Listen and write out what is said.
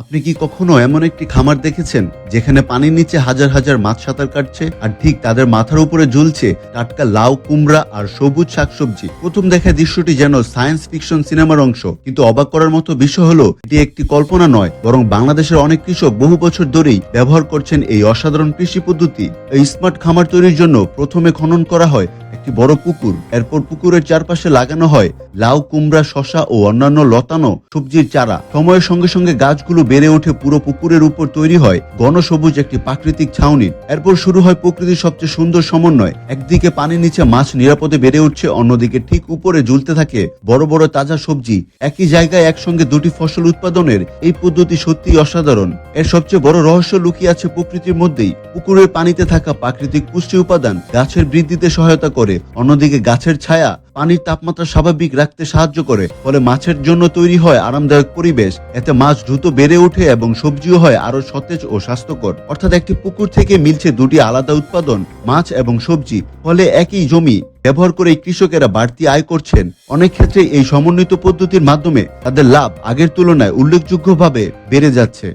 আপনি কি কখনো এমন একটি খামার দেখেছেন যেখানে পানির নিচে হাজার হাজার মাছ সাঁতার কাটছে আর ঠিক তাদের মাথার উপরে ঝুলছে টাটকা লাউ, কুমড়া আর সবুজ শাকসবজি? প্রথম দেখা দৃশ্যটি যেন সায়েন্স ফিকশন সিনেমার অংশ, কিন্তু অবাক করার মতো বিষয় হলো এটি একটি কল্পনা নয়, বরং বাংলাদেশের অনেক কৃষক বহু বছর ধরেই ব্যবহার করছেন এই অসাধারণ কৃষি পদ্ধতি। এই স্মার্ট খামার তৈরির জন্য প্রথমে খনন করা হয় একটি বড় পুকুর। এরপর পুকুরের চারপাশে লাগানো হয় লাউ, কুমড়া, শসা ও অন্যান্য লতানো সবজির চারা। সময়ের সঙ্গে সঙ্গে গাছগুলো বেড়ে ওঠে, পুরো পুকুরের উপর তৈরি হয় ঘন সবুজ একটি প্রাকৃতিক ছাউনি। এরপর শুরু হয় প্রকৃতির সবচেয়ে সুন্দর সমন্বয়। একদিকে পানির নিচে মাছ নিরাপদে বেড়ে উঠছে, অন্যদিকে ঠিক উপরে ঝুলতে থাকে বড় বড় তাজা সবজি। একই জায়গায় একসঙ্গে দুটি ফসল উৎপাদনের এই পদ্ধতি সত্যিই অসাধারণ। এর সবচেয়ে বড় রহস্য লুকিয়ে আছে প্রকৃতির মধ্যেই। পুকুরের পানিতে থাকা প্রাকৃতিক পুষ্টি উপাদান গাছের বৃদ্ধিতে সহায়তা করে, অন্যদিকে গাছের ছায়া পানির তাপমাত্রা স্বাভাবিক রাখতে সাহায্য করে। ফলে মাছের জন্য তৈরি হয় আরামদায়ক পরিবেশ। এতে মাছ দ্রুত বেড়ে ওঠে এবং সবজিও হয় আরো সতেজ ও স্বাস্থ্যকর। অর্থাৎ একটি পুকুর থেকে মিলছে দুটি আলাদা উৎপাদন, মাছ এবং সবজি। ফলে একই জমি ব্যবহার করে কৃষকেরা বাড়তি আয় করছেন। অনেক ক্ষেত্রে এই সমন্বিত পদ্ধতির মাধ্যমে তাদের লাভ আগের তুলনায় উল্লেখযোগ্যভাবে বেড়ে যাচ্ছে।